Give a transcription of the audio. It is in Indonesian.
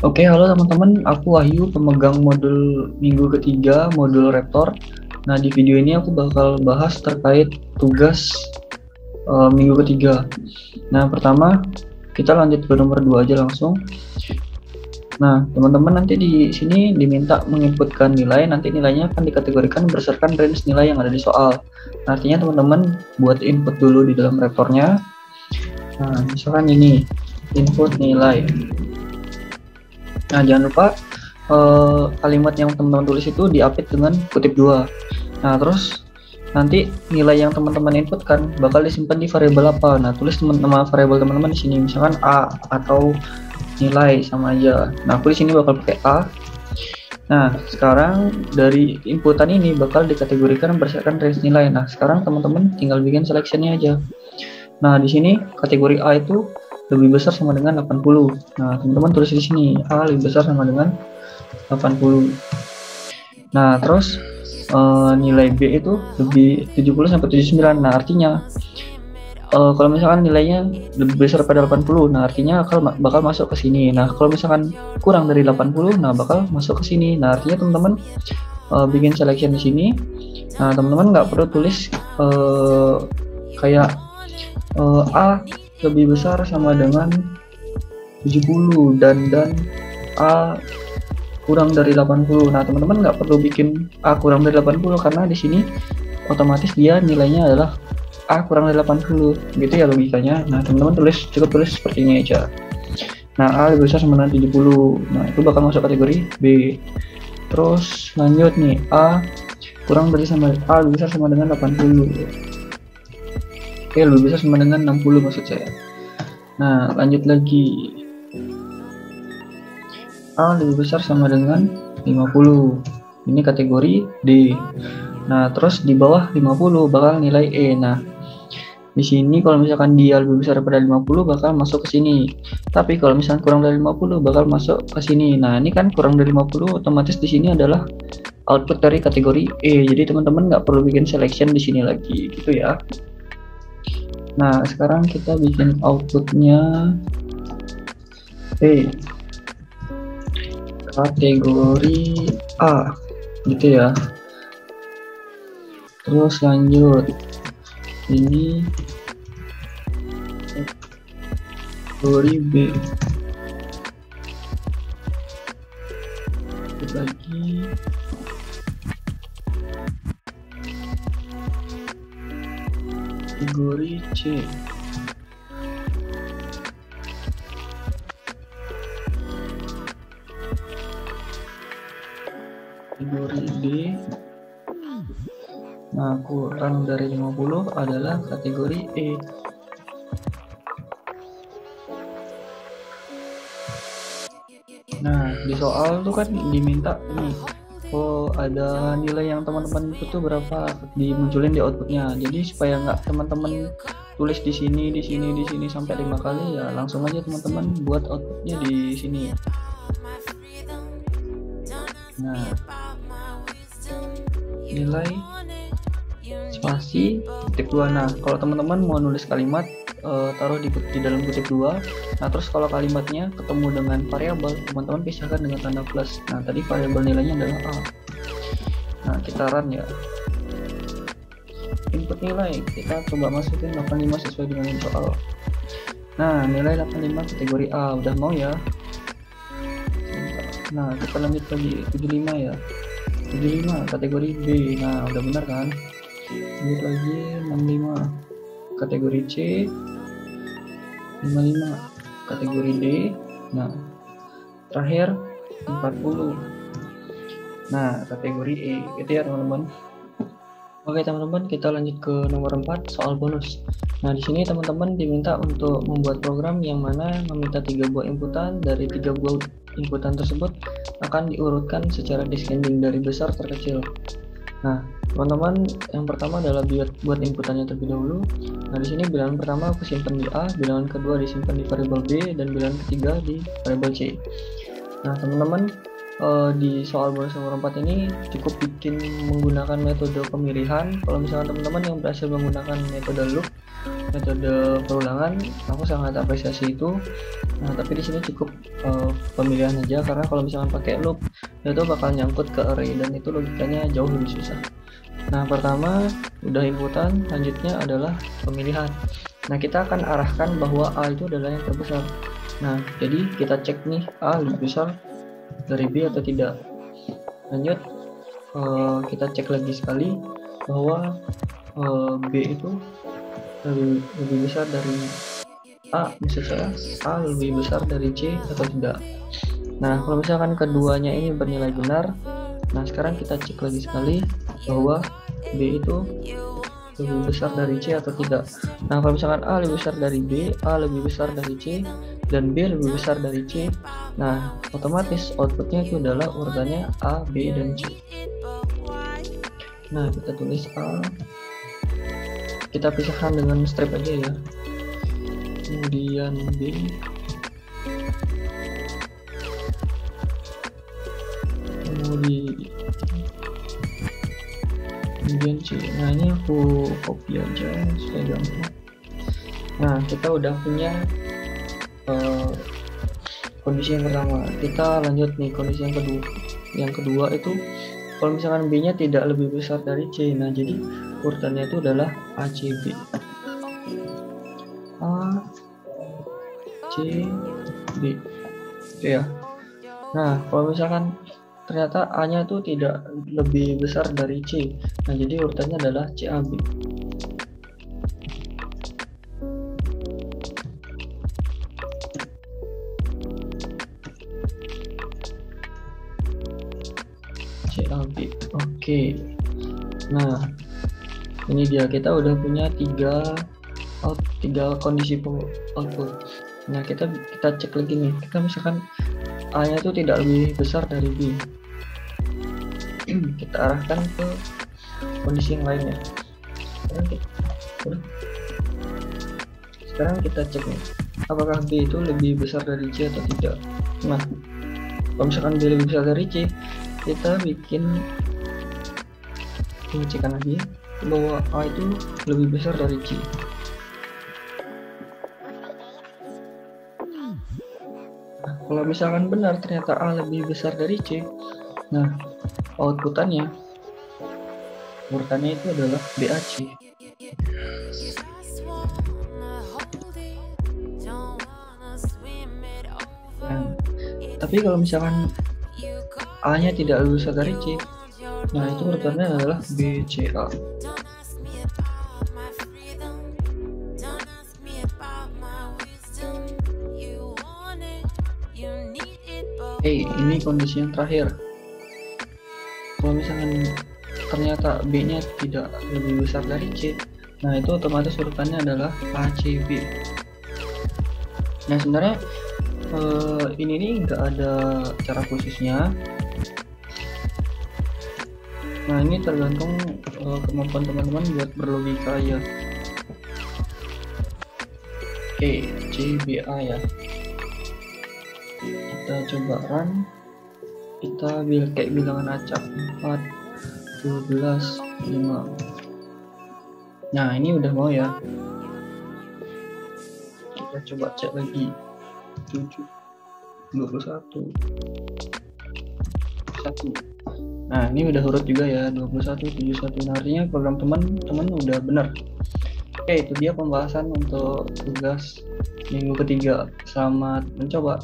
Oke, halo teman-teman, aku Wahyu, pemegang modul minggu ketiga, modul Raptor. Nah, di video ini aku bakal bahas terkait tugas minggu ketiga. Nah, pertama, kita lanjut ke nomor 2 aja langsung. Nah, teman-teman nanti di sini diminta menginputkan nilai, nanti nilainya akan dikategorikan berdasarkan range nilai yang ada di soal. Nah, artinya teman-teman buat input dulu di dalam Raptornya. Nah, misalkan ini, input nilai. Nah, jangan lupa kalimat yang teman-teman tulis itu diapit dengan kutip 2. Nah, terus nanti nilai yang teman-teman inputkan bakal disimpan di variabel apa. Nah, tulis nama variabel teman-teman di sini, misalkan A atau nilai sama aja. Nah, aku di sini bakal pakai A. Nah, sekarang dari inputan ini bakal dikategorikan berdasarkan range nilai. Nah, sekarang teman-teman tinggal bikin selection-nya aja. Nah, di sini kategori A itu lebih besar sama dengan 80. Nah, teman-teman tulis di sini A lebih besar sama dengan 80. Nah, terus nilai B itu lebih 70 sampai 79. Nah, artinya kalau misalkan nilainya lebih besar pada 80, nah artinya bakal masuk ke sini. Nah, kalau misalkan kurang dari 80, nah bakal masuk ke sini. Nah, artinya teman-teman bikin selection di sini. Nah, teman-teman nggak perlu tulis kayak A lebih besar sama dengan 70 dan A kurang dari 80. Nah, teman-teman nggak perlu bikin A kurang dari 80 karena di sini otomatis dia nilainya adalah A kurang dari 80. Gitu ya logikanya. Nah, teman-teman cukup tulis seperti ini aja. Nah, A lebih besar sama dengan 70. Nah, itu bakal masuk kategori B. Terus lanjut nih, A lebih besar sama dengan 80. Oke, lebih besar sama dengan 60 maksud saya. Nah, lanjut lagi. A lebih besar sama dengan 50. Ini kategori D. Nah, terus di bawah 50 bakal nilai E. Nah, di sini kalau misalkan dia lebih besar daripada 50 bakal masuk ke sini. Tapi kalau misalkan kurang dari 50 bakal masuk ke sini. Nah, ini kan kurang dari 50 otomatis di sini adalah output dari kategori E. Jadi teman-teman nggak perlu bikin selection di sini lagi gitu ya. Nah, sekarang kita bikin outputnya E. Kategori A gitu ya. Terus lanjut, ini kategori B. Lanjut lagi, kategori C. Kategori D. Nah, kurang dari 50 adalah kategori E. Nah, di soal tuh kan diminta nih, ada nilai yang teman-teman input tuh berapa, dimunculin di outputnya. Jadi supaya nggak teman-teman tulis di sini sampai 5 kali, ya langsung aja teman-teman buat outputnya di sini. Nah, nilai spasi kutip 2. Nah, kalau teman-teman mau nulis kalimat taruh di dalam kutip 2. Nah, terus kalau kalimatnya ketemu dengan variabel, teman-teman pisahkan dengan tanda plus. Nah, tadi variabel nilainya adalah A. Nah, kita run ya. Input nilai, kita coba masukin 85 sesuai dengan soal. Nah, nilai 85 kategori A udah mau ya. Nah, kita lanjut lagi 75 ya. 75 kategori B. Nah, udah benar kan? Lanjut lagi 65 kategori C. 55 kategori D. Nah, terakhir 40. Nah, kategori E. Itu ya teman-teman. Oke teman-teman, kita lanjut ke nomor 4, soal bonus. Nah, di sini teman-teman diminta untuk membuat program yang mana meminta 3 buah inputan. Dari 3 buah inputan tersebut akan diurutkan secara descending dari besar terkecil. Nah, teman-teman, yang pertama adalah buat inputannya terlebih dahulu. Nah, di sini bilangan pertama aku simpan di A, bilangan kedua disimpan di variabel B, dan bilangan ketiga di variabel C. Nah, teman-teman di soal bonus nomor 4 ini cukup bikin menggunakan metode pemilihan. Kalau misalkan teman-teman yang berhasil menggunakan metode loop, metode perulangan, aku sangat apresiasi itu. Nah, tapi di sini cukup pemilihan aja, karena kalau misalkan pakai loop itu bakal nyangkut ke array dan itu logikanya jauh lebih susah. Nah, pertama udah inputan, lanjutnya adalah pemilihan. Nah, kita akan arahkan bahwa A itu adalah yang terbesar. Nah, jadi kita cek nih, A lebih besar dari B atau tidak. Lanjut, kita cek lagi sekali bahwa B itu lebih besar dari A, maksud saya A lebih besar dari C atau tidak. Nah, kalau misalkan keduanya ini bernilai benar, nah sekarang kita cek lagi sekali bahwa B itu lebih besar dari C atau tidak. Nah, kalau misalkan A lebih besar dari B, A lebih besar dari C, dan B lebih besar dari C, nah otomatis outputnya itu adalah urutannya A, B, dan C. Nah, kita tulis A, kita pisahkan dengan strip aja ya, kemudian B, kemudian C. Nah, ini aku copy aja supaya gampang. Nah, kita udah punya kondisi yang pertama. Kita lanjut nih kondisi yang kedua. Yang kedua itu kalau misalkan B nya tidak lebih besar dari C, nah jadi urutannya itu adalah ACB. A C B. Oke ya. Nah, kalau misalkan ternyata A nya itu tidak lebih besar dari C, nah jadi urutannya adalah CAB. CAB. Oke. Nah, ini dia, kita udah punya tiga kondisi output. Nah, kita cek lagi nih, kita misalkan A nya itu tidak lebih besar dari B, kita arahkan ke kondisi yang lainnya. Sekarang kita cek nih, apakah B itu lebih besar dari C atau tidak. Nah, kalau misalkan B lebih besar dari C, kita bikin pengecekan lagi bahwa A itu lebih besar dari C. Nah, kalau misalkan benar ternyata A lebih besar dari C, nah outputannya urutannya itu adalah BAC. Nah, tapi kalau misalkan A nya tidak lebih besar dari C, nah itu urutannya adalah BCA. Ini kondisi yang terakhir. Kalau misalkan ternyata B nya tidak lebih besar dari C, nah itu otomatis urutannya adalah ACB. Nah, sebenarnya ini nih nggak ada cara khususnya. Nah, ini tergantung kemampuan teman-teman buat berlogika ya. Oke, CBA ya. Kita coba run. Kita kayak bilangan acak 4, 12, 5. Nah, ini udah mau ya. Kita coba cek lagi. 7, 21, 1. Nah, ini udah huruf juga ya, 21, 71. Nah, artinya program teman-teman udah benar. Oke, itu dia pembahasan untuk tugas minggu ketiga. Selamat mencoba.